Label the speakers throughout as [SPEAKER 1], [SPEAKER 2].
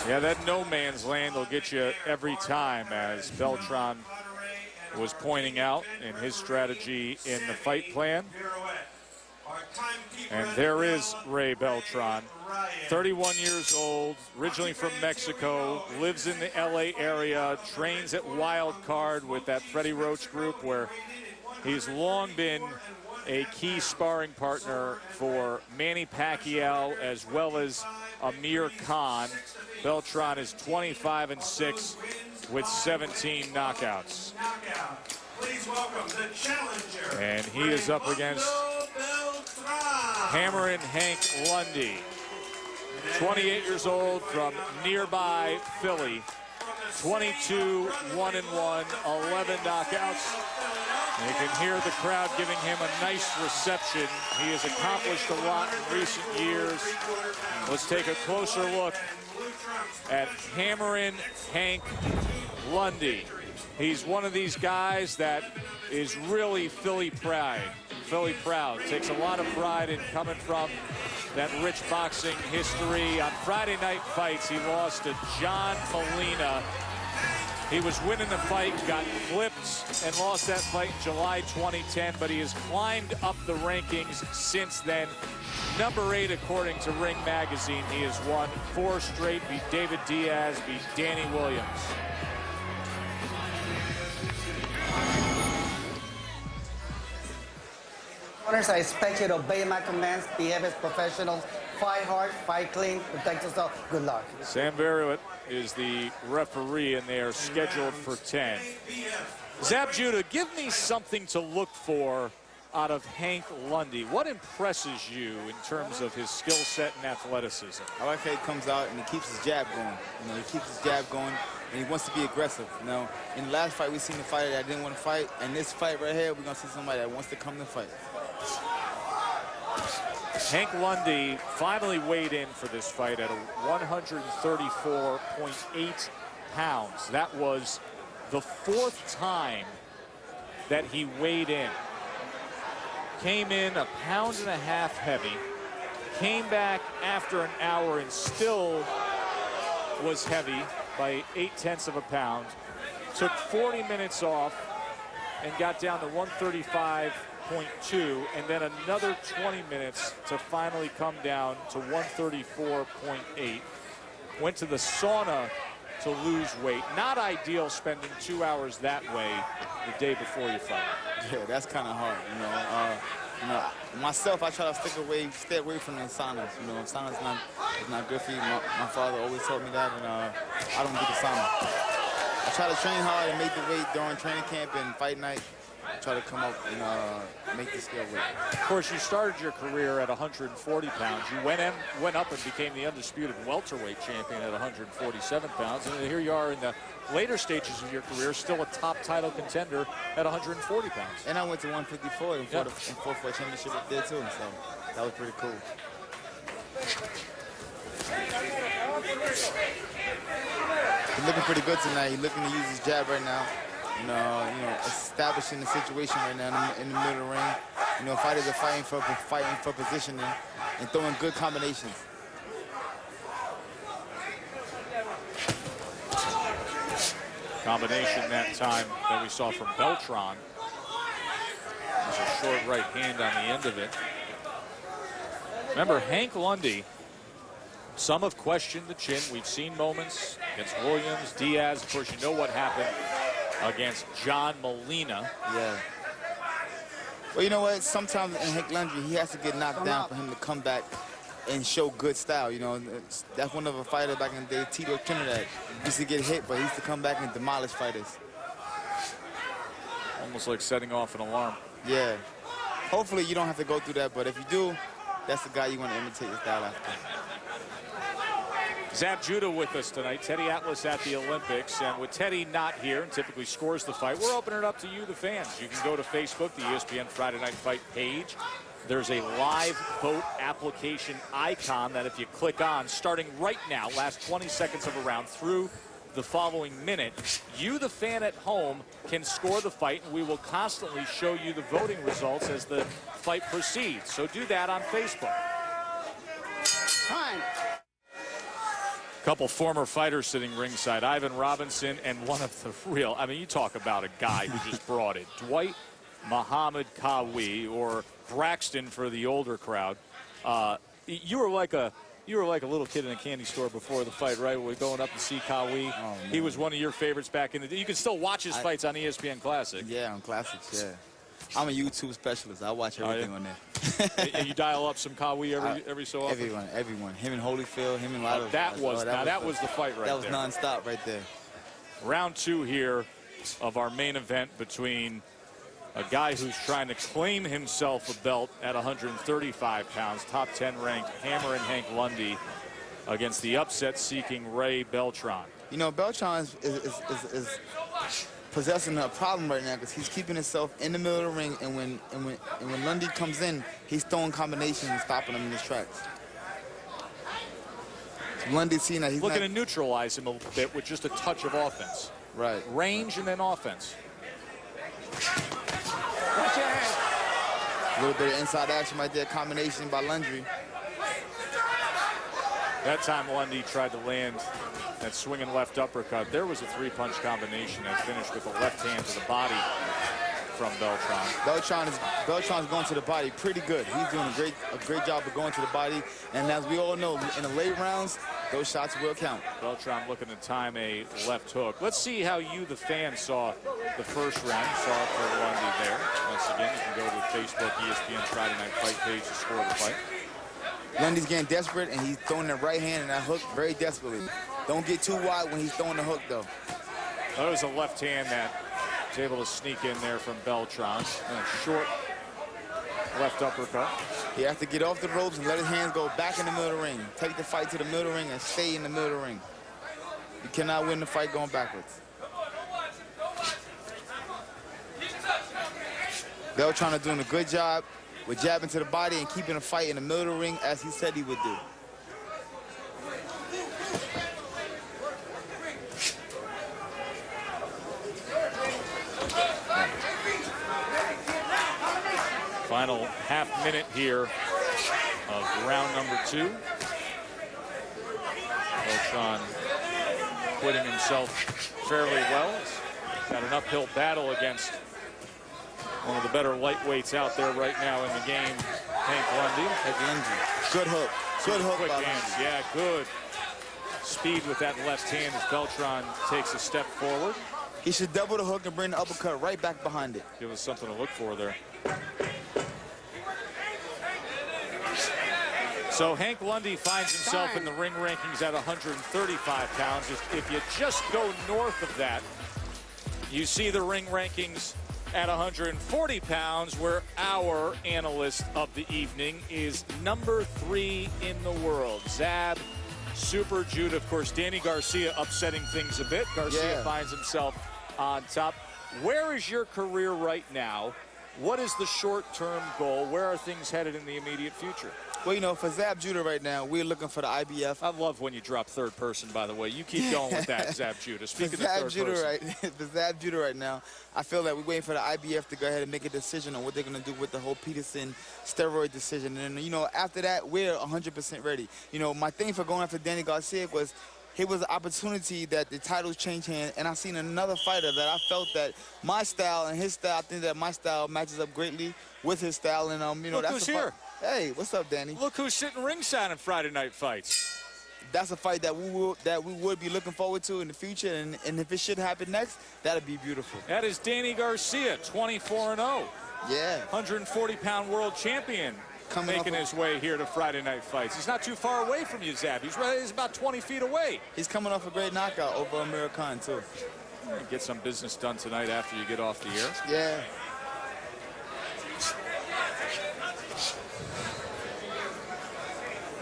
[SPEAKER 1] Yeah, that no man's land will get you every time, as Beltran was pointing out in his strategy in the fight plan. And there is Ray Beltran, 31 years old, originally from Mexico, lives in the LA area, trains at Wild Card with that Freddie Roach group, where he's long been a key sparring partner for Manny Pacquiao as well as Amir Khan. Beltran is 25-6 with 17 knockouts.
[SPEAKER 2] Please welcome the challenger.
[SPEAKER 1] And he is up against Hammerin' Hank Lundy, 28 years old from nearby Philly, 22, 1-1, 11 knockouts. You can hear the crowd giving him a nice reception. He has accomplished a lot in recent years. Let's take a closer look at Hammerin' Hank Lundy. He's one of these guys that is really Philly proud. Takes a lot of pride in coming from that rich boxing history. On Friday Night Fights, he lost to John Molina. He was winning the fight, got clipped, and lost that fight in July 2010, but he has climbed up the rankings since then. Number 8, according to Ring Magazine. He has won 4 straight, beat David Diaz, beat Danny Williams.
[SPEAKER 3] I expect you to obey my commands, behave as professionals, fight hard, fight clean, protect yourself. Good luck.
[SPEAKER 1] Sam Verruit is the referee, and they are scheduled for 10. Zab Judah, give me something to look for out of Hank Lundy. What impresses you in terms of his skill set and athleticism?
[SPEAKER 4] I like how he comes out and he keeps his jab going. You know, he keeps his jab going, and he wants to be aggressive. You know, in the last fight, we seen a fighter that didn't want to fight, and this fight right here, we're gonna see somebody that wants to come to fight.
[SPEAKER 1] Hank Lundy finally weighed in for this fight at 134.8 pounds. That was the 4th time that he weighed in. Came in 1.5 pounds heavy, came back after an hour and still was heavy by 0.8 pounds. Took 40 minutes off and got down to 135.2, and then another 20 minutes to finally come down to 134.8. Went to the sauna to lose weight. Not ideal spending 2 hours that way the day before you fight.
[SPEAKER 4] Yeah, that's kind of hard, you know. Myself, I try to stay away from the saunas. You know, sauna's it's not good for you. My father always told me that, and I don't do the sauna. I try to train hard and make the weight during training camp and fight night. Try to come up and make the scale weight.
[SPEAKER 1] Of course, you started your career at 140 pounds. You went up and became the undisputed welterweight champion at 147 pounds. And here you are in the later stages of your career, still a top title contender at 140 pounds.
[SPEAKER 4] And I went to 154 and fought for a championship up there too, so that was pretty cool. He's looking pretty good tonight. He's looking to use his jab right now. You know, establishing the situation right now in the middle of the ring. You know, fighters are fighting for positioning and throwing good combinations.
[SPEAKER 1] Combination that time that we saw from Beltran. There's a short right hand on the end of it. Remember, Hank Lundy, some have questioned the chin. We've seen moments against Williams, Diaz. Of course, you know what happened against John Molina.
[SPEAKER 4] Yeah. Well, you know what? Sometimes in Hank Lundy, he has to get knocked down for him to come back and show good style. You know, that's one of a fighter back in the day, Tito Trinidad. Used to get hit, but he used to come back and demolish fighters.
[SPEAKER 1] Almost like setting off an alarm.
[SPEAKER 4] Yeah. Hopefully you don't have to go through that, but if you do, that's the guy you want to imitate your style after.
[SPEAKER 1] Zab Judah with us tonight. Teddy Atlas at the Olympics. And with Teddy not here and typically scores the fight, we're opening it up to you, the fans. You can go to Facebook, the ESPN Friday Night Fight page. There's a live vote application icon that if you click on, starting right now, last 20 seconds of a round through the following minute, you, the fan at home, can score the fight, and we will constantly show you the voting results as the fight proceeds. So do that on Facebook.
[SPEAKER 3] Time.
[SPEAKER 1] Couple former fighters sitting ringside, Ivan Robinson and one of the real, I mean, you talk about a guy who just brought it, Dwight Muhammad Kawi, or Braxton for the older crowd. You were like a little kid in a candy store before the fight, right? We're going up to see Kawi.
[SPEAKER 4] Oh,
[SPEAKER 1] he was one of your favorites back in the day. You can still watch his fights on ESPN Classic.
[SPEAKER 4] Yeah, on Classics, yeah. I'm a YouTube specialist. I watch everything on there.
[SPEAKER 1] And you dial up some Kawi every so often?
[SPEAKER 4] Everyone. Him and Holyfield, him and Lotto.
[SPEAKER 1] That was the fight right there.
[SPEAKER 4] That was nonstop right there.
[SPEAKER 1] Round 2 here of our main event between a guy who's trying to claim himself a belt at 135 pounds, top 10 ranked Hammer and Hank Lundy, against the upset-seeking Ray Beltran.
[SPEAKER 4] You know, Beltran is possessing a problem right now because he's keeping himself in the middle of the ring, and when Lundy comes in, he's throwing combinations and stopping him in his tracks. Lundy's seeing that he's
[SPEAKER 1] looking to neutralize him a bit with just a touch of offense.
[SPEAKER 4] Right.
[SPEAKER 1] Range and then offense.
[SPEAKER 4] A little bit of inside action right there, combination by Lundy.
[SPEAKER 1] That time Lundy tried to land that swinging left uppercut. There was a 3-punch combination that finished with a left hand to the body from Beltran.
[SPEAKER 4] Beltran's going to the body pretty good. He's doing a great job of going to the body. And as we all know, in the late rounds, those shots will count.
[SPEAKER 1] Beltran looking to time a left hook. Let's see how you, the fan, saw the first round. Saw it for Lundy there. Once again, you can go to the Facebook ESPN Friday Night Fight page to score the fight.
[SPEAKER 4] Lundy's getting desperate, and he's throwing that right hand and that hook very desperately. Don't get too wide when he's throwing the hook, though.
[SPEAKER 1] That was a left hand that was able to sneak in there from Beltran. And a short left uppercut.
[SPEAKER 4] He has to get off the ropes and let his hands go back in the middle of the ring. Take the fight to the middle of the ring and stay in the middle of the ring. You cannot win the fight going backwards. Beltran is doing a good job with jabbing to the body and keeping the fight in the middle of the ring as he said he would do.
[SPEAKER 1] Final half minute here of round number 2. Beltran quitting himself fairly well. He's got an uphill battle against one of the better lightweights out there right now in the game, Hank Lundy.
[SPEAKER 4] Good hook. Good hook.
[SPEAKER 1] Quick hands. Yeah, good. Speed with that left hand as Beltran takes a step forward.
[SPEAKER 4] He should double the hook and bring the uppercut right back behind it.
[SPEAKER 1] Give us something to look for there. So Hank Lundy finds himself in the ring rankings at 135 pounds. If you just go north of that, you see the ring rankings at 140 pounds, where our analyst of the evening is number 3 in the world, Zab Super Jude. Of course, Danny Garcia upsetting things a bit. Garcia finds himself on top. Where is your career right now? What is the short-term goal? Where are things headed in the immediate future?
[SPEAKER 4] Well, you know, for Zab Judah right now, we're looking for the IBF.
[SPEAKER 1] I love when you drop third person, by the way. You keep going with that, Zab Judah. Speaking of third person.
[SPEAKER 4] For Zab Judah right now, I feel that we're waiting for the IBF to go ahead and make a decision on what they're going to do with the whole Peterson steroid decision. And, you know, after that, we're 100% ready. You know, my thing for going after Danny Garcia was it was an opportunity that the titles change hands, and I seen another fighter that I felt that my style and his style, I think that my style matches up greatly with his style, and you know,
[SPEAKER 1] look
[SPEAKER 4] that's
[SPEAKER 1] who's here.
[SPEAKER 4] Hey, what's up, Danny?
[SPEAKER 1] Look who's sitting ringside in Friday Night Fights.
[SPEAKER 4] That's a fight that we would be looking forward to in the future, and if it should happen next, that'd be beautiful.
[SPEAKER 1] That is Danny Garcia, 24-0.
[SPEAKER 4] Yeah.
[SPEAKER 1] 140-pound world champion. Making his way here to Friday Night Fights. He's not too far away from you, Zab. He's about 20 feet away.
[SPEAKER 4] He's coming off a great knockout over Amir Khan, too.
[SPEAKER 1] Get some business done tonight after you get off the air.
[SPEAKER 4] Yeah.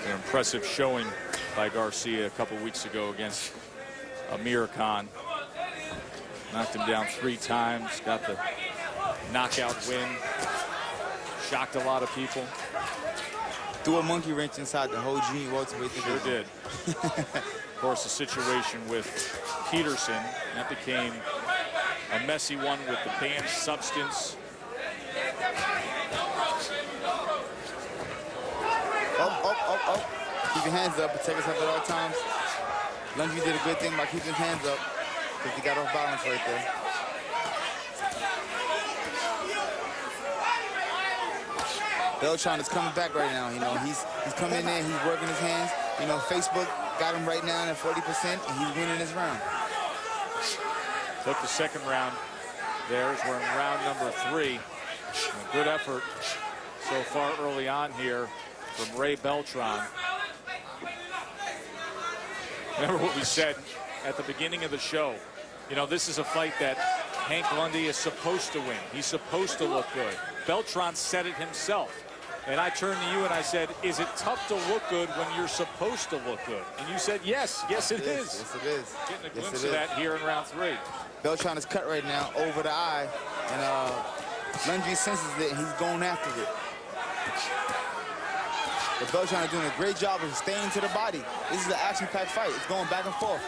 [SPEAKER 1] An impressive showing by Garcia a couple weeks ago against Amir Khan. Knocked him down 3 times, got the knockout win. Shocked a lot of people.
[SPEAKER 4] Threw a monkey wrench inside the whole junior welterweight division.
[SPEAKER 1] Sure did. Of course, the situation with Peterson, that became a messy one with the banned substance.
[SPEAKER 4] Oh. Keep your hands up, protect yourself at all times. Lundy did a good thing by keeping his hands up because he got off balance right there. Beltran is coming back right now. You know, he's coming in there, he's working his hands. You know, Facebook got him right now at 40%, and he's winning this round.
[SPEAKER 1] Took the second round there as we're in round number 3. A good effort so far early on here from Ray Beltran. Remember what we said at the beginning of the show. You know, this is a fight that Hank Lundy is supposed to win. He's supposed to look good. Beltran said it himself. And I turned to you and I said, is it tough to look good when you're supposed to look good? And you said, yes. Yes, it is.
[SPEAKER 4] Yes, it is.
[SPEAKER 1] Getting a glimpse of that here in round 3.
[SPEAKER 4] Beltran is cut right now over the eye. And Lundy senses it and he's going after it. But Beltran is doing a great job of staying to the body. This is an action-packed fight. It's going back and forth.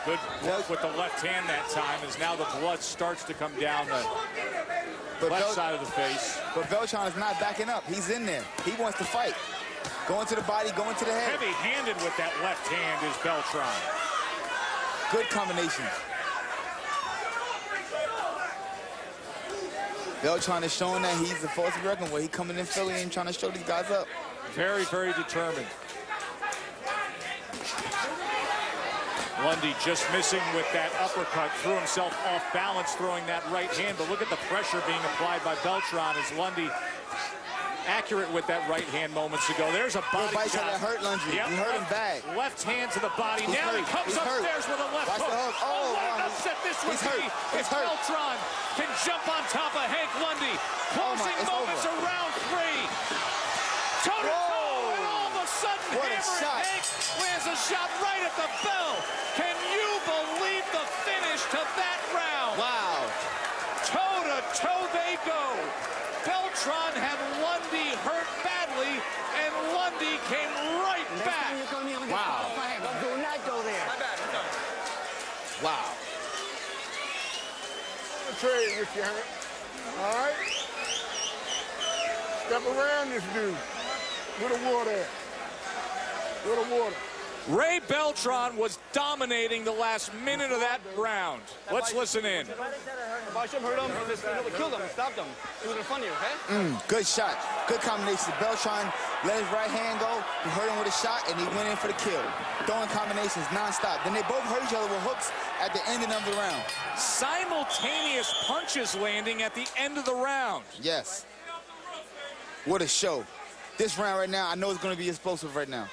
[SPEAKER 1] Good work with the left hand that time as now the blood starts to come down the left side of the face.
[SPEAKER 4] But Beltran is not backing up. He's in there. He wants to fight. Going to the body, going to the head.
[SPEAKER 1] Heavy-handed with that left hand is Beltran.
[SPEAKER 4] Good combination. Beltran is showing that he's the force to be reckoned with. He's coming in Philly and trying to show these guys up.
[SPEAKER 1] Very, very determined. Lundy just missing with that uppercut, threw himself off balance throwing that right hand, but look at the pressure being applied by Beltran as Lundy accurate with that right hand moments ago. There's a body shot.
[SPEAKER 4] That hurt Lundy.
[SPEAKER 1] Yep.
[SPEAKER 4] He hurt him bad.
[SPEAKER 1] Left hand to the body. Now he comes upstairs with a left hook. Oh, what an upset this would be if Beltran can jump on top of Hank Lundy. Closing moments of round 3. Toe-to-toe, and all of a sudden, Hammer and Hank lands a shot right at the bell. Can you believe the finish to that round?
[SPEAKER 4] Wow.
[SPEAKER 1] Toe-to-toe they go. Beltran had Lundy hurt badly, and Lundy came right back.
[SPEAKER 4] Wow.
[SPEAKER 3] Do not go there.
[SPEAKER 4] Wow.
[SPEAKER 5] Trade with you, Hank. All right? Step around this dude. Where the water at? Where the water?
[SPEAKER 1] Ray Beltran was dominating the last minute of that round. Let's listen in.
[SPEAKER 6] If I should hurt him, kill them, stop them. It was in front of you, okay?
[SPEAKER 4] Good shot. Good combination. Beltran let his right hand go. He hurt him with a shot, and he went in for the kill. Throwing combinations nonstop. Then they both hurt each other with hooks at the ending of the round.
[SPEAKER 1] Simultaneous punches landing at the end of the round.
[SPEAKER 4] Yes. What a show. This round right now, I know it's going to be explosive right now.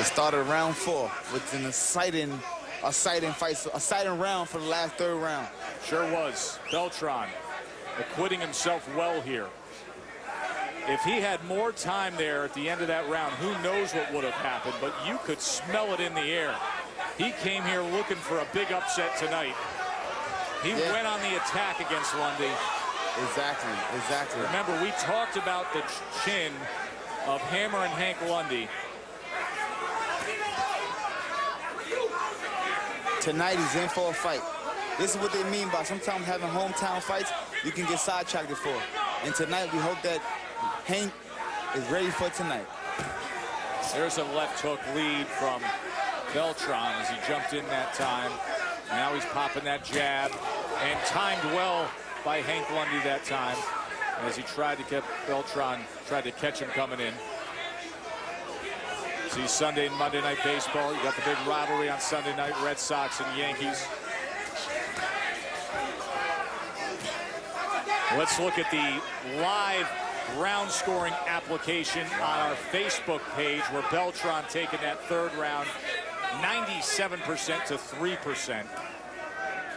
[SPEAKER 4] It started round 4 with an exciting round for the last third round.
[SPEAKER 1] Sure was. Beltran acquitting himself well here. If he had more time there at the end of that round, who knows what would have happened, but you could smell it in the air. He came here looking for a big upset tonight. He went on the attack against Lundy.
[SPEAKER 4] Exactly.
[SPEAKER 1] Remember, we talked about the chin of Hammer and Hank Lundy.
[SPEAKER 4] Tonight he's in for a fight. This is what they mean by sometimes having hometown fights, you can get sidetracked for. And tonight we hope that Hank is ready for tonight.
[SPEAKER 1] There's a left hook lead from Beltran as he jumped in that time. Now he's popping that jab, and timed well by Hank Lundy that time as he tried to get Beltran, tried to catch him coming in. See Sunday and Monday Night Baseball. You got the big rivalry on Sunday night, Red Sox and Yankees. Let's look at the live round scoring application on our Facebook page where Beltran taking that third round 97% to 3%.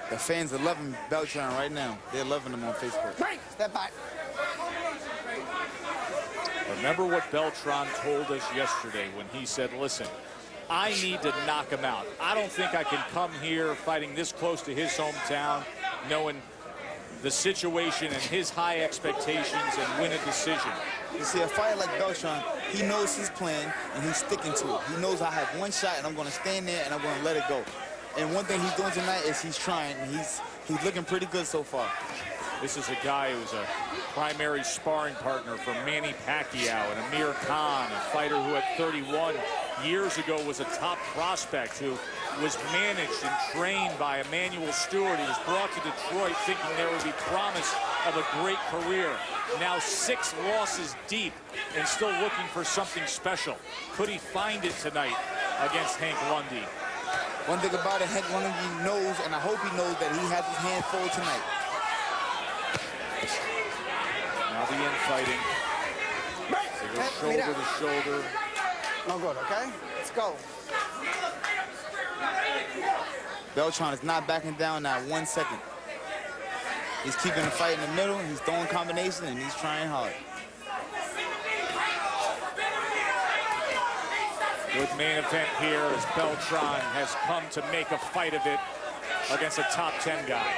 [SPEAKER 4] The fans are loving Beltran right now. They're loving him on Facebook.
[SPEAKER 3] Break. Step back.
[SPEAKER 1] Remember what Beltran told us yesterday when he said, listen, I need to knock him out. I don't think I can come here fighting this close to his hometown, knowing the situation and his high expectations and win a decision.
[SPEAKER 4] You see, a fighter like Beltran, he knows his plan and he's sticking to it. He knows I have one shot and I'm going to stand there and I'm going to let it go. And one thing he's doing tonight is he's trying. And he's looking pretty good so far.
[SPEAKER 1] This is a guy who's a primary sparring partner for Manny Pacquiao and Amir Khan, a fighter who at 31 years ago was a top prospect who was managed and trained by Emmanuel Stewart. He was brought to Detroit thinking there would be promise of a great career. Now 6 losses deep and still looking for something special. Could he find it tonight against Hank Lundy?
[SPEAKER 4] One thing about it, Hank Lundy knows, and I hope he knows, that he has his hand full tonight.
[SPEAKER 1] Now the infighting. They go shoulder to shoulder.
[SPEAKER 3] No good, okay? Let's go.
[SPEAKER 4] Beltran is not backing down not 1 second. He's keeping the fight in the middle, he's throwing combinations, and he's trying hard.
[SPEAKER 1] Good main event here as Beltran has come to make a fight of it against a top 10 guy.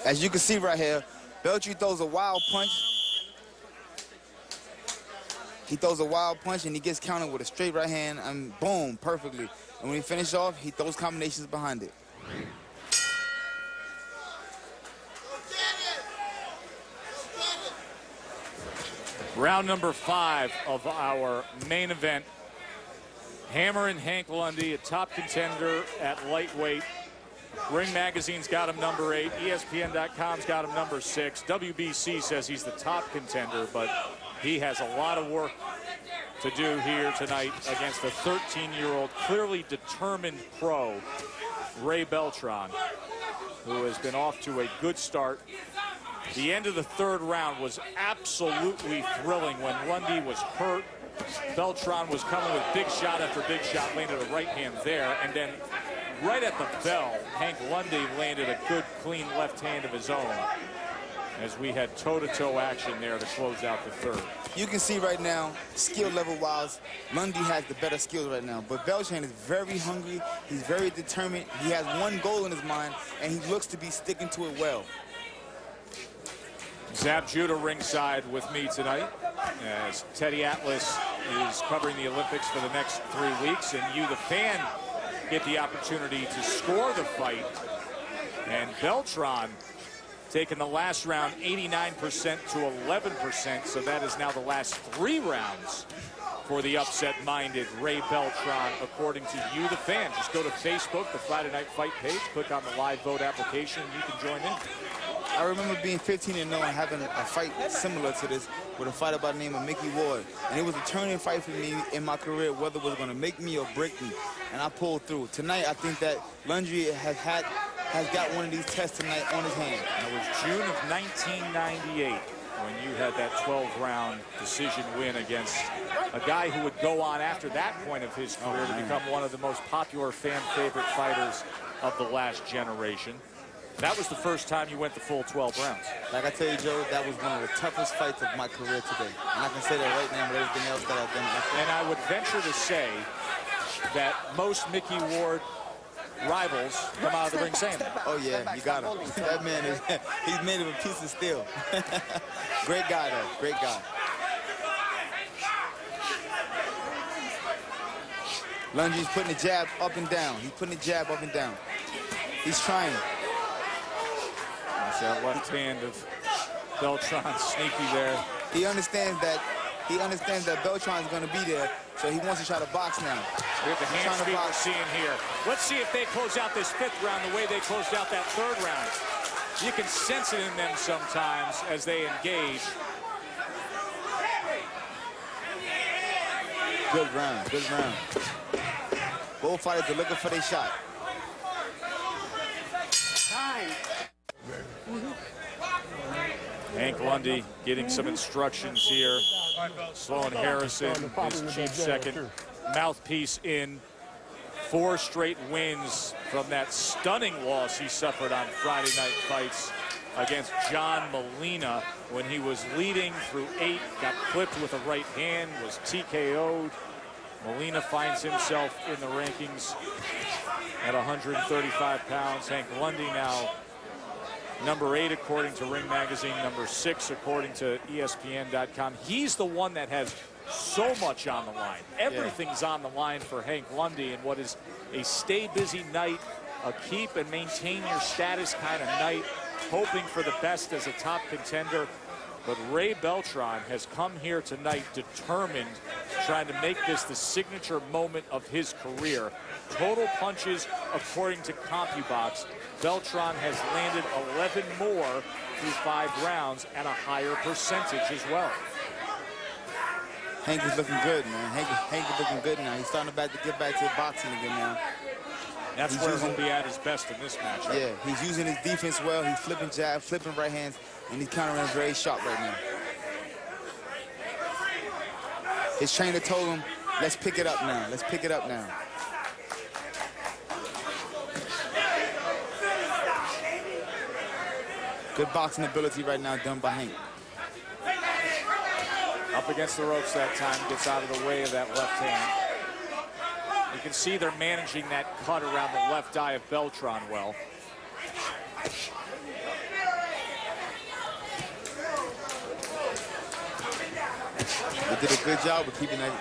[SPEAKER 4] As you can see right here, Beltran throws a wild punch. He throws a wild punch and he gets countered with a straight right hand and boom, perfectly. And when he finishes off, he throws combinations behind it.
[SPEAKER 1] Round number 5 of our main event. Hammer and Hank Lundy, a top contender at lightweight. Ring Magazine's got him number 8. ESPN.com's got him number 6. WBC says he's the top contender, but he has a lot of work to do here tonight against the 13-year-old, clearly determined pro, Ray Beltran, who has been off to a good start. The end of the 3rd round was absolutely thrilling when Lundy was hurt. Beltran was coming with big shot after big shot, landed a right hand there, and then right at the bell, Hank Lundy landed a good, clean left hand of his own as we had toe-to-toe action there to close out the 3rd.
[SPEAKER 4] You can see right now, skill level-wise, Lundy has the better skills right now. But Beltran is very hungry. He's very determined. He has one goal in his mind, and he looks to be sticking to it well.
[SPEAKER 1] Zab Judah ringside with me tonight as Teddy Atlas is covering the Olympics for the next 3 weeks, and you, the fan, get the opportunity to score the fight. And Beltran taking the last round 89% to 11%, so that is now the last 3 rounds for the upset-minded Ray Beltran, according to you, the fan. Just go to Facebook, the Friday Night Fight page, click on the live vote application, and you can join in.
[SPEAKER 4] I remember being 15-0 and having a fight similar to this with a fighter by the name of Mickey Ward. And it was a turning fight for me in my career, whether it was going to make me or break me. And I pulled through. Tonight, I think that Lundy has got one of these tests tonight on his hand.
[SPEAKER 1] And it was June of 1998 when you had that 12-round decision win against a guy who would go on after that point of his career to become one of the most popular fan favorite fighters of the last generation. That was the first time you went the full 12 rounds.
[SPEAKER 4] Like I tell you, Joe, that was one of the toughest fights of my career today. And I can say that right now with everything else that I've done.
[SPEAKER 1] And I would venture to say that most Mickey Ward rivals come out of the ring saying that.
[SPEAKER 4] Oh, yeah, you got him. That man is, he's made of a piece of steel. Great guy, though. Great guy. Lundy's putting the jab up and down. He's putting the jab up and down. He's trying.
[SPEAKER 1] That's that left hand of Beltran sneaky there.
[SPEAKER 4] He understands that Beltran's going to be there, so he wants to try to box now.
[SPEAKER 1] We have the hand speed we're seeing here. Let's see if they close out this 5th round the way they closed out that 3rd round. You can sense it in them sometimes as they engage.
[SPEAKER 4] Good round, good round. Both fighters are looking for their shot.
[SPEAKER 3] Time.
[SPEAKER 1] Hank Lundy getting some instructions here. Sloan Harrison, his chief second mouthpiece in 4 straight wins from that stunning loss he suffered on Friday Night Fights against John Molina when he was leading through 8, got clipped with a right hand, was TKO'd. Molina finds himself in the rankings at 135 pounds. Hank Lundy now number 8 according to Ring Magazine, number 6 according to ESPN.com. He's the one that has so much on the line. Everything's on the line for Hank Lundy in what is a stay busy night a keep and maintain your status kind of night, hoping for the best as a top contender. But Ray Beltran has come here tonight determined, trying to make this the signature moment of his career. Total punches, according to CompuBox, Beltran has landed 11 more through 5 rounds and a higher percentage as well.
[SPEAKER 4] Hank is looking good, man. Hank is looking good now. He's starting to get back to boxing again now.
[SPEAKER 1] That's where he'll be at his best in this match.
[SPEAKER 4] Yeah, he's using his defense well. He's flipping jabs, flipping right hands, and he's countering very sharp right now. His trainer told him, let's pick it up now. Let's pick it up now. Good boxing ability right now done by Hank.
[SPEAKER 1] Up against the ropes that time, gets out of the way of that left hand. You can see they're managing that cut around the left eye of Beltran well.
[SPEAKER 4] They did a good job of keeping the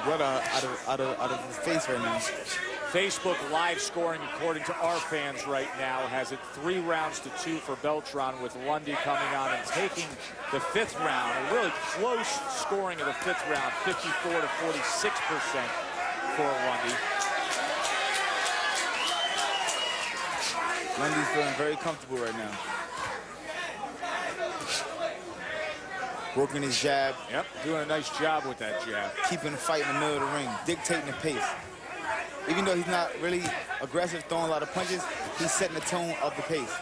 [SPEAKER 4] blood out of his face right now.
[SPEAKER 1] Facebook live scoring, according to our fans right now, has it 3 rounds to 2 for Beltran, with Lundy coming on and taking the 5th round. A really close scoring of the 5th round, 54 to 46% for Lundy.
[SPEAKER 4] Lundy's feeling very comfortable right now. Working his jab.
[SPEAKER 1] Yep, doing a nice job with that jab.
[SPEAKER 4] Keeping the fight in the middle of the ring, dictating the pace. Even though he's not really aggressive, throwing a lot of punches, he's setting the tone of the pace.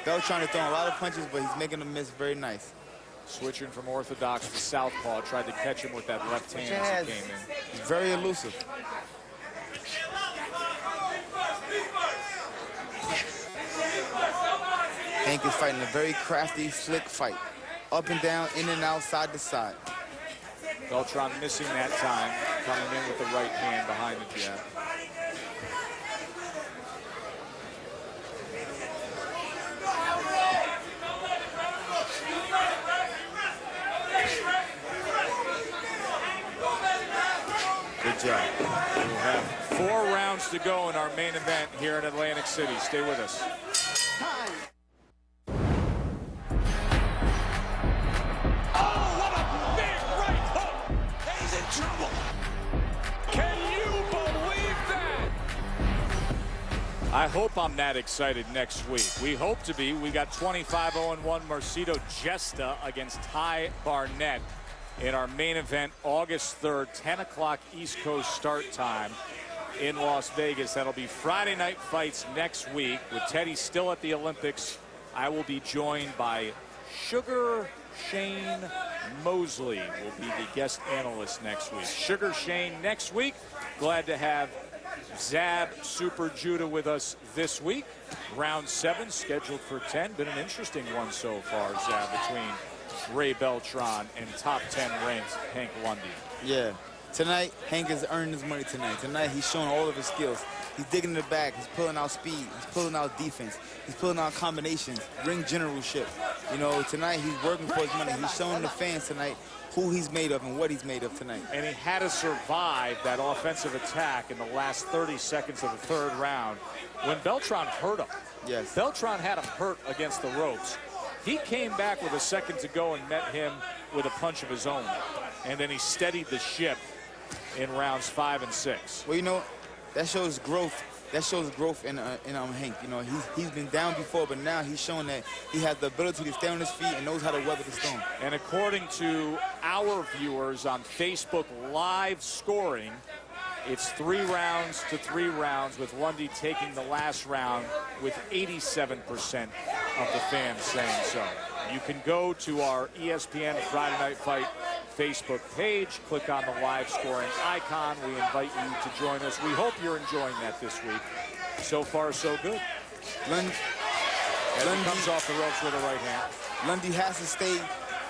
[SPEAKER 4] Beltran is throwing a lot of punches, but he's making them miss very nice.
[SPEAKER 1] Switching from orthodox to southpaw, tried to catch him with that left hand as he came in.
[SPEAKER 4] He's very elusive. Hank is fighting a very crafty, slick fight. Up and down, in and out, side to side.
[SPEAKER 1] Beltran missing that time, coming in with the right hand behind the jab.
[SPEAKER 4] Good job.
[SPEAKER 1] We'll have 4 rounds to go in our main event here in Atlantic City. Stay with us. I hope I'm that excited next week. We hope to be. We got 25-0-1 Marcito Gesta against Ty Barnett in our main event, August 3rd, 10 o'clock East Coast start time in Las Vegas. That'll be Friday night fights next week. With Teddy still at the Olympics, I will be joined by Sugar Shane Mosley will be the guest analyst next week. Sugar Shane next week. Glad to have Zab Super Judah with us this week. Round 7 scheduled for 10. Been an interesting one so far, Zab, between Ray Beltran and top 10 ranked Hank Lundy.
[SPEAKER 4] Yeah. Tonight, Hank has earned his money tonight. Tonight, he's showing all of his skills. He's digging in the back. He's pulling out speed. He's pulling out defense. He's pulling out combinations, ring generalship. You know, tonight, he's working for his money. He's showing the fans tonight who he's made of and what he's made of tonight.
[SPEAKER 1] And he had to survive that offensive attack in the last 30 seconds of the 3rd round when Beltran hurt him.
[SPEAKER 4] Yes.
[SPEAKER 1] Beltran had him hurt against the ropes. He came back with a second to go and met him with a punch of his own. And then he steadied the ship in rounds 5 and 6.
[SPEAKER 4] Well, you know, that shows growth. That shows growth in Hank. You know, he's been down before, but now he's showing that he has the ability to stay on his feet and knows how to weather the storm.
[SPEAKER 1] And according to our viewers on Facebook live scoring, it's 3 rounds to 3 rounds, with Lundy taking the last round with 87% of the fans saying so. You can go to our ESPN Friday Night Fight Facebook page, click on the live scoring icon. We invite you to join us. We hope you're enjoying that this week. So far, so good.
[SPEAKER 4] Lundy
[SPEAKER 1] comes off the ropes with a right hand.
[SPEAKER 4] Lundy has to stay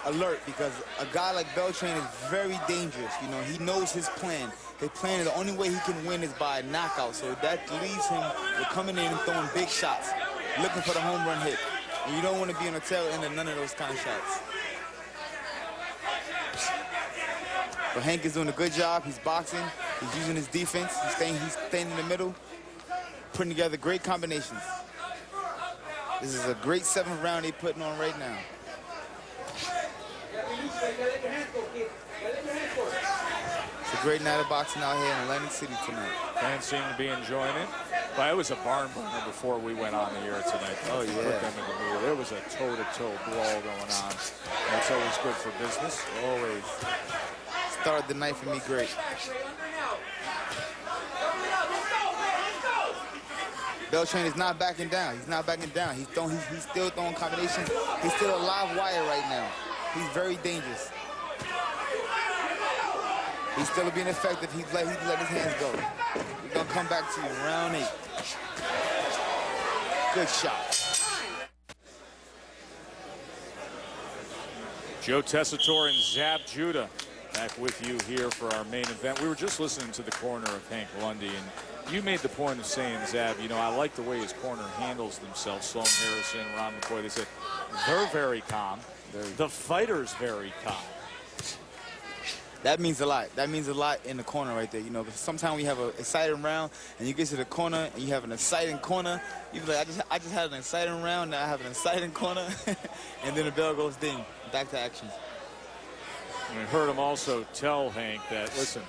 [SPEAKER 4] alert because a guy like Beltran is very dangerous. You know, he knows his plan. His plan is the only way he can win is by a knockout. So that leaves him with coming in and throwing big shots, looking for the home run hit. And you don't want to be on the tail end of none of those kind of shots. But Hank is doing a good job. He's boxing. He's using his defense. He's staying in the middle. putting together great combinations. This is a great 7th round they're putting on right now. It's a great night of boxing out here in Atlantic City tonight.
[SPEAKER 1] Fans seem to be enjoying it. Well, it was a barn burner before we went on the air tonight.
[SPEAKER 4] Oh, yeah.
[SPEAKER 1] Put them in the mood. There was a toe-to-toe brawl going on. That's always good for business.
[SPEAKER 4] Always. Started the night for me great. Beltran is not backing down. He's not backing down. He's still throwing combinations. He's still a live wire right now. He's very dangerous. He's still being effective. He's let his hands go. He's gonna come back to you in round 8. Good shot.
[SPEAKER 1] Joe Tessitore and Zab Judah back with you here for our main event. We were just listening to the corner of Hank Lundy, and you made the point of saying, Zab, you know, I like the way his corner handles themselves. Sloan Harrison, Ron McCoy, they said they're very calm. The fighter's very calm.
[SPEAKER 4] That means a lot. That means a lot in the corner right there. You know, sometimes we have an exciting round, and you get to the corner, and you have an exciting corner. You be like, I just had an exciting round, now I have an exciting corner, and then the bell goes ding. Back to action.
[SPEAKER 1] And I heard him also tell Hank that, listen,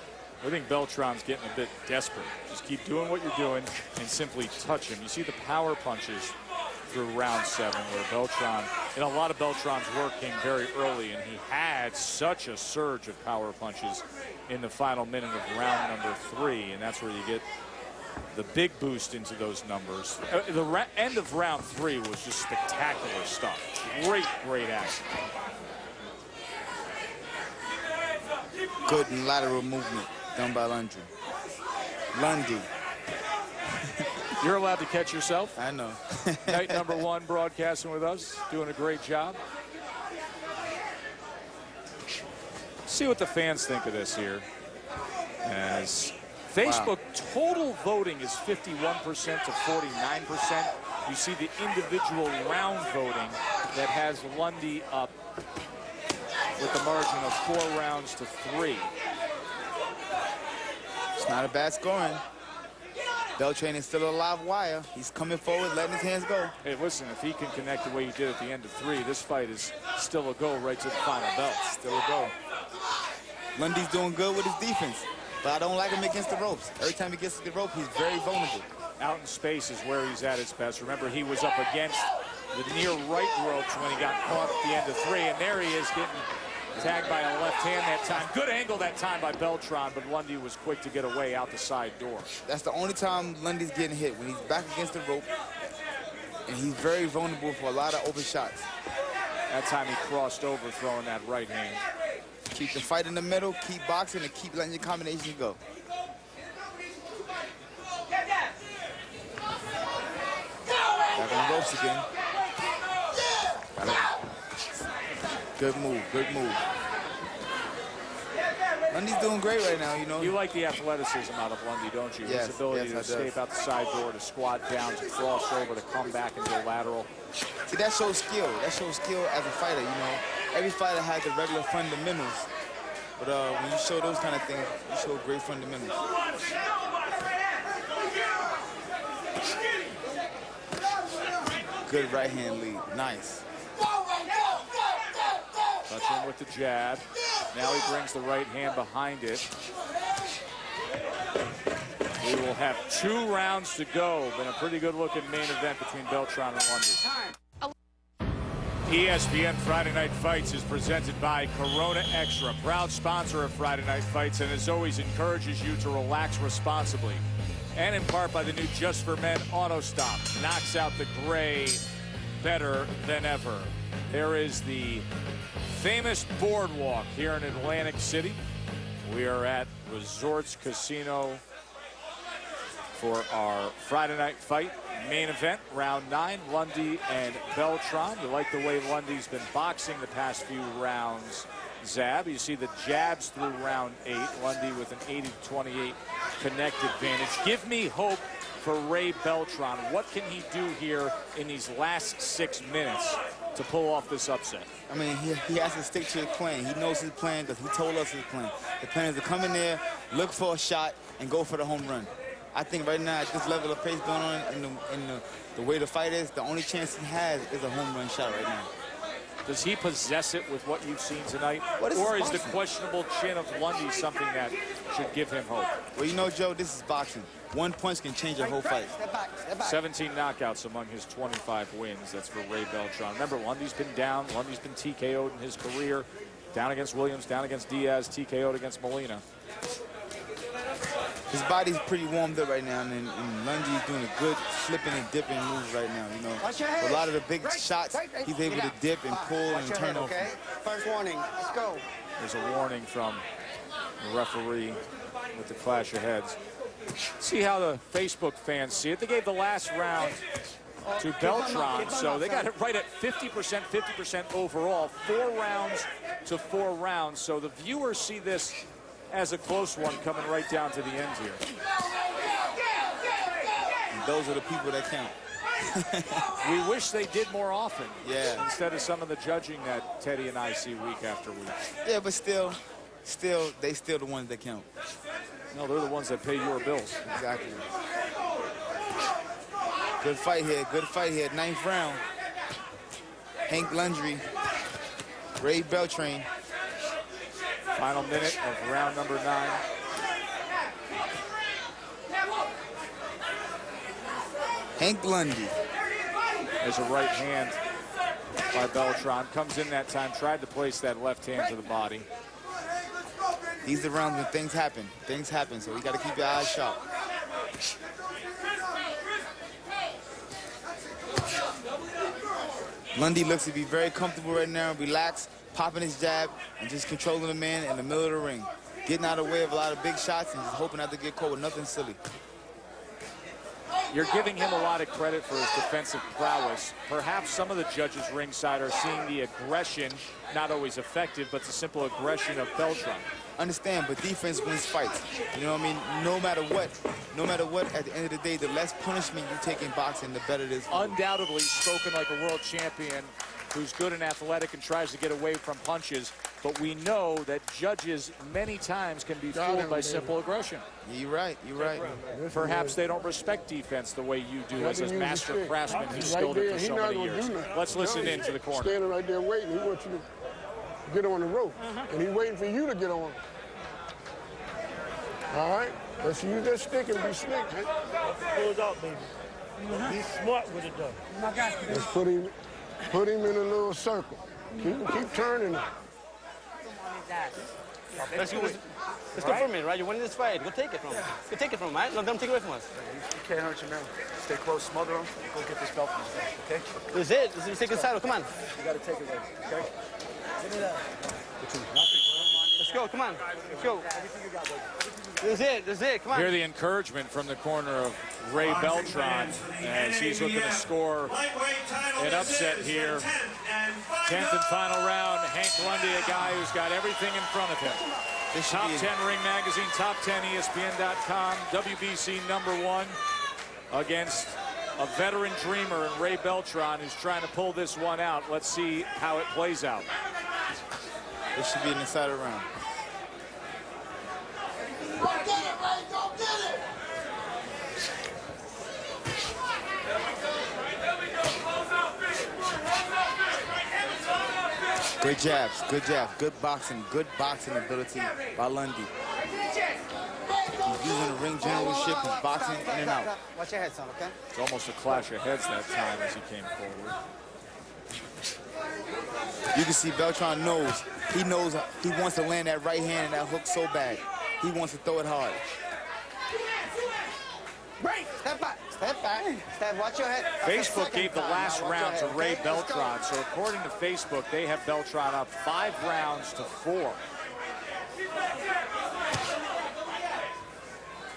[SPEAKER 1] I think Beltran's getting a bit desperate. Just keep doing what you're doing and simply touch him. You see the power punches through round 7 where Beltran, and a lot of Beltran's work came very early, and he had such a surge of power punches in the final minute of round number 3, and that's where you get the big boost into those numbers. The end of round 3 was just spectacular stuff. Great action.
[SPEAKER 4] Good lateral movement done by Lundy.
[SPEAKER 1] You're allowed to catch yourself.
[SPEAKER 4] I know.
[SPEAKER 1] Night number 1 broadcasting with us, doing a great job. See what the fans think of this here. As Facebook total voting is 51% to 49%. You see the individual round voting that has Lundy up with the margin of 4 rounds to 3.
[SPEAKER 4] It's not a bad scoring. Beltran is still a live wire. He's coming forward, letting his hands go.
[SPEAKER 1] Hey, listen, if he can connect the way he did at the end of 3, this fight is still a go right to the final belt.
[SPEAKER 4] Still a go. Lundy's doing good with his defense, but I don't like him against the ropes. Every time he gets to the rope, he's very vulnerable.
[SPEAKER 1] Out in space is where he's at his best. Remember, he was up against the near right ropes when he got caught at the end of 3, and there he is getting tagged by a left hand that time. Good angle that time by Beltran, but Lundy was quick to get away out the side door.
[SPEAKER 4] That's the only time Lundy's getting hit, when he's back against the rope, and he's very vulnerable for a lot of open shots.
[SPEAKER 1] That time he crossed over, throwing that right hand.
[SPEAKER 4] Keep the fight in the middle, keep boxing, and keep letting your combinations go. Back on the ropes again. Good move, good move. Lundy's doing great right now, you know.
[SPEAKER 1] You like the athleticism out of Lundy, don't you?
[SPEAKER 4] Yes,
[SPEAKER 1] his ability to escape out the side door, to squat down, to cross over, to come back and go lateral.
[SPEAKER 4] See, that shows skill. That shows skill as a fighter, you know. Every fighter has the regular fundamentals, but when you show those kind of things, you show great fundamentals. Good right hand lead, nice.
[SPEAKER 1] Touching with the jab. Now he brings the right hand behind it. We will have 2 rounds to go. Been a pretty good looking main event between Beltran and Lundy. ESPN Friday Night Fights is presented by Corona Extra, proud sponsor of Friday Night Fights, and as always encourages you to relax responsibly. And in part by the new Just for Men Auto Stop. Knocks out the gray better than ever. There is the famous boardwalk here in Atlantic City. We are at Resorts Casino for our Friday Night Fight main event, round 9, Lundy and Beltran. You like the way Lundy's been boxing the past few rounds, Zab. You see the jabs through round 8, Lundy with an 80-28 connect advantage. Give me hope for Ray Beltran. What can he do here in these last 6 minutes to pull off this upset?
[SPEAKER 4] I mean, he has to stick to his plan. He knows his plan because he told us his plan. The plan is to come in there, look for a shot, and go for the home run. I think right now, at this level of pace going on in the way the fight is, the only chance he has is a home run shot right now.
[SPEAKER 1] Does he possess it with what you've seen tonight? Or is the questionable chin of Lundy something that should give him hope?
[SPEAKER 4] Well, you know, Joe, this is boxing. One punch can change a whole fight.
[SPEAKER 3] Step back, step back.
[SPEAKER 1] 17 knockouts among his 25 wins. That's for Ray Beltran. Remember, Lundy's been down. Lundy's been TKO'd in his career. Down against Williams, down against Diaz, TKO'd against Molina.
[SPEAKER 4] His body's pretty warmed up right now, and Lundy's doing a good flipping and dipping move right now. You know, a lot of the big shots, he's able to dip and pull and turn over.
[SPEAKER 3] Okay? First warning, let's go.
[SPEAKER 1] There's a warning from the referee with the clash of heads. See how the Facebook fans see it. They gave the last round to Beltran, so they got it right at 50%, 50% overall. 4 rounds to 4 rounds, so the viewers see this as a close one coming right down to the end here.
[SPEAKER 4] And those are the people that count.
[SPEAKER 1] We wish they did more often.
[SPEAKER 4] Yeah.
[SPEAKER 1] Instead of some of the judging that Teddy and I see week after week.
[SPEAKER 4] Yeah, but still, they still the ones that count.
[SPEAKER 1] No, they're the ones that pay your bills.
[SPEAKER 4] Exactly. Good fight here. Good fight here. 9th round. Hank Lundy, Ray Beltran.
[SPEAKER 1] Final minute of round number 9.
[SPEAKER 4] Hank Lundy.
[SPEAKER 1] There's a right hand by Beltran. Comes in that time, tried to place that left hand to the body.
[SPEAKER 4] These are rounds when things happen. Things happen, so you got to keep your eyes sharp. Lundy looks to be very comfortable right now, relaxed, popping his jab, and just controlling the man in the middle of the ring. Getting out of the way of a lot of big shots and just hoping not to get caught with nothing silly.
[SPEAKER 1] You're giving him a lot of credit for his defensive prowess. Perhaps some of the judges ringside are seeing the aggression, not always effective, but the simple aggression of Beltran.
[SPEAKER 4] Understand, but defense wins fights. You know what I mean? No matter what, at the end of the day, the less punishment you take in boxing, the better it is.
[SPEAKER 1] Undoubtedly spoken like a world champion who's good and athletic and tries to get away from punches. But we know that judges many times can be fooled by simple aggression.
[SPEAKER 4] You're right, you're right.
[SPEAKER 1] Perhaps they don't respect defense the way you do as a master craftsman who's skilled it for so many years. Let's listen in to the corner.
[SPEAKER 5] Standing right there waiting. He wants you to get on the rope. And he's waiting for you to get on. All right? Let's use that stick and be slick.
[SPEAKER 7] Pull it out, baby. Be smart with it, though.
[SPEAKER 5] Let's put him in a little circle. Keep turning him.
[SPEAKER 6] Let's go for me, right? You're winning this fight. Go take it from him. Go take it from him, right? Don't let him take it away from us.
[SPEAKER 8] You can't hurt your man. Stay close, smother him, go get this belt from his face, okay?
[SPEAKER 6] This is it. This is taking the saddle. Come on.
[SPEAKER 8] You gotta take it away, okay? Give me that.
[SPEAKER 6] Let's go. Come on. Let's go. This is it. Come on.
[SPEAKER 1] Hear the encouragement from the corner of Ray Beltran as he's looking to score an upset here. 10th and final round. Hank Lundy, a guy who's got everything in front of him. Top 10 Ring Magazine, Top 10 ESPN.com, WBC #1 against a veteran dreamer in Ray Beltran who's trying to pull this one out. Let's see how it plays out.
[SPEAKER 4] This should be an insider round. Good jabs, good boxing ability by Lundy. He's using the ring generalship, he's boxing in and out.
[SPEAKER 3] Watch your head, son, okay?
[SPEAKER 1] It's almost a clash of heads that time as he came forward.
[SPEAKER 4] You can see Beltran knows he wants to land that right hand and that hook so bad. He wants to throw it hard.
[SPEAKER 3] Break! Step back. Watch your head.
[SPEAKER 1] Facebook gave the last round to Ray Beltran, so according to Facebook, they have Beltran up 5 rounds to 4.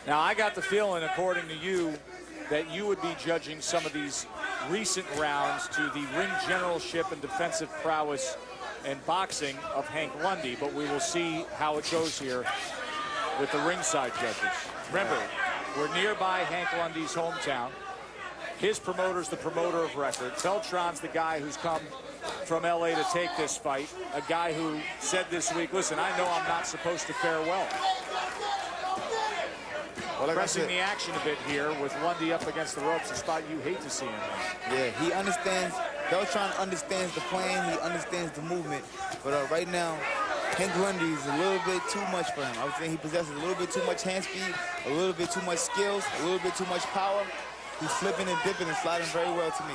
[SPEAKER 1] Now, I got the feeling, according to you, that you would be judging some of these recent rounds to the ring generalship and defensive prowess and boxing of Hank Lundy, but we will see how it goes here with the ringside judges. Remember, we're nearby Hank Lundy's hometown. His promoter's the promoter of record. Beltran's the guy who's come from LA to take this fight. A guy who said this week, listen, I know I'm not supposed to fare well.
[SPEAKER 4] like
[SPEAKER 1] pressing the action a bit here with Lundy up against the ropes, a spot you hate to see him in.
[SPEAKER 4] Yeah, he understands. Beltran understands the plan. He understands the movement. But right now, Hank Lundy is a little bit too much for him. I would say he possesses a little bit too much hand speed, a little bit too much skills, a little bit too much power. He's flipping and dipping and sliding very well to me.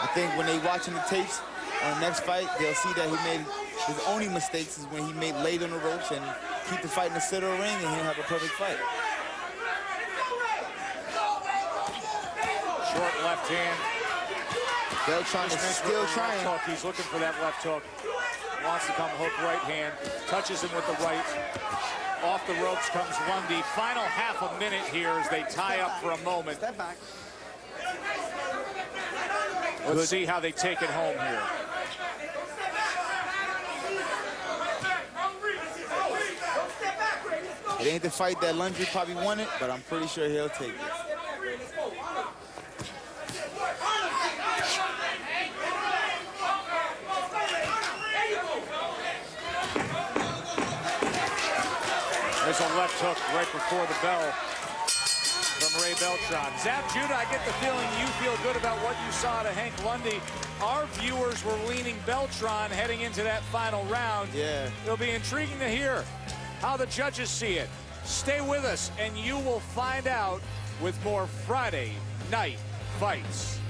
[SPEAKER 4] I think when they watching the tapes on the next fight, they'll see that he made his only mistakes is when he made late on the ropes and keep the fight in the center of the ring, and he'll have a perfect fight.
[SPEAKER 1] Short left hand.
[SPEAKER 4] Beltran is still trying.
[SPEAKER 1] He's looking for that left hook. Wants to come hook right hand. Touches him with the right. Off the ropes comes Lundy. Final half a minute here as they tie up for a moment.
[SPEAKER 3] Step back.
[SPEAKER 1] Let's see how they take it home here.
[SPEAKER 4] It ain't the fight that Lundy probably wanted, but I'm pretty sure he'll take it.
[SPEAKER 1] There's a left hook right before the bell from Ray Beltran. Zab Judah, I get the feeling you feel good about what you saw to Hank Lundy. Our viewers were leaning Beltran heading into that final round.
[SPEAKER 4] Yeah.
[SPEAKER 1] It'll be intriguing to hear how the judges see it. Stay with us, and you will find out with more Friday Night Fights.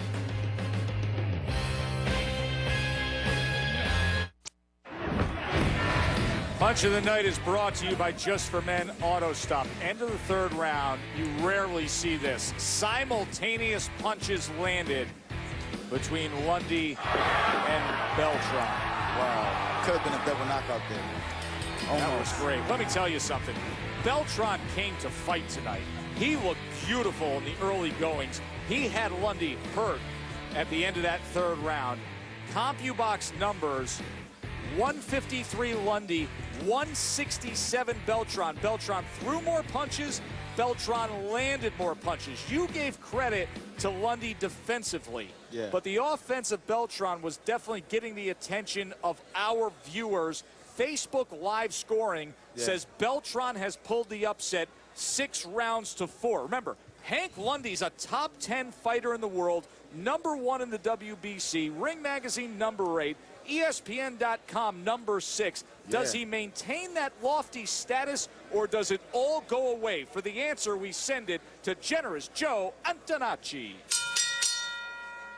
[SPEAKER 1] Punch of the Night is brought to you by Just for Men Auto Stop. End of the third round, you rarely see this. Simultaneous punches landed between Lundy and Beltran.
[SPEAKER 4] Wow, could have been a double knockout there.
[SPEAKER 1] That was great. Let me tell you something. Beltran came to fight tonight. He looked beautiful in the early goings. He had Lundy hurt at the end of that third round. CompuBox numbers, 153 Lundy, 167 Beltran. Beltran threw more punches. Beltran landed more punches. You gave credit to Lundy defensively.
[SPEAKER 4] Yeah.
[SPEAKER 1] But the offensive Beltran was definitely getting the attention of our viewers. Facebook live scoring says Beltran has pulled the upset 6 rounds to 4. Remember, Hank Lundy's a top 10 fighter in the world, #1 in the WBC, Ring Magazine #8, ESPN.com #6. Does he maintain that lofty status, or does it all go away? For the answer, we send it to generous Joe Antonacci.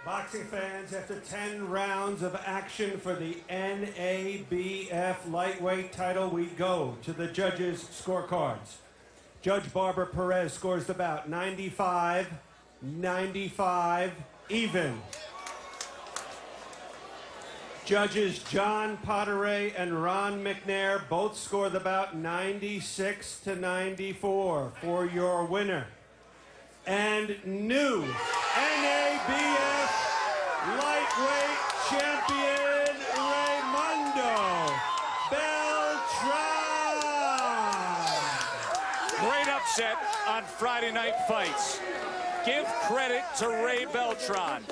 [SPEAKER 2] Boxing fans, after 10 rounds of action for the NABF lightweight title, we go to the judges' scorecards. Judge Barbara Perez scores the bout 95-95 even. Judges John Potteray and Ron McNair both score the bout 96-94 for your winner. And new NABF lightweight champion Raymundo Beltran.
[SPEAKER 1] Great upset on Friday Night Fights. Give credit to Ray Beltran.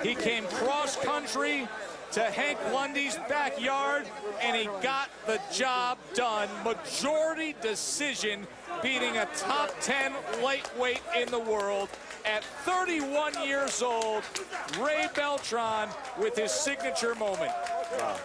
[SPEAKER 1] He came cross-country to Hank Lundy's backyard, and he got the job done. Majority decision, beating a top 10 lightweight in the world. At 31 years old, Ray Beltran with his signature moment. Wow.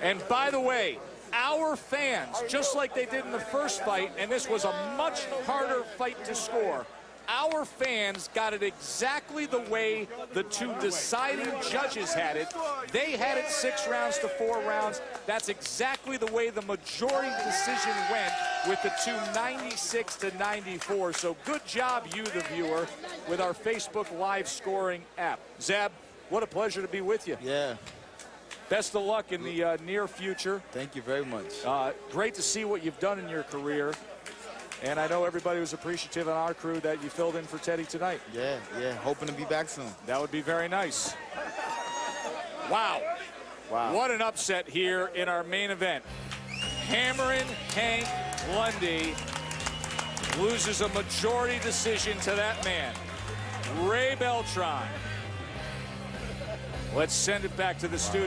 [SPEAKER 1] And by the way, our fans, just like they did in the first fight, and this was a much harder fight to score, our fans got it exactly the way the two deciding judges had it. They had it 6 rounds to 4 rounds. That's exactly the way the majority decision went, with the two 96-94. So good job, you, the viewer, with our Facebook live scoring app. Zab, what a pleasure to be with you.
[SPEAKER 4] Yeah.
[SPEAKER 1] Best of luck in the near future.
[SPEAKER 4] Thank you very much.
[SPEAKER 1] Great to see what you've done in your career. And I know everybody was appreciative on our crew that you filled in for Teddy tonight.
[SPEAKER 4] Yeah. Hoping to be back soon.
[SPEAKER 1] That would be very nice. Wow. What an upset here in our main event. Hammering Hank Lundy loses a majority decision to that man, Ray Beltran. Let's send it back to the studio.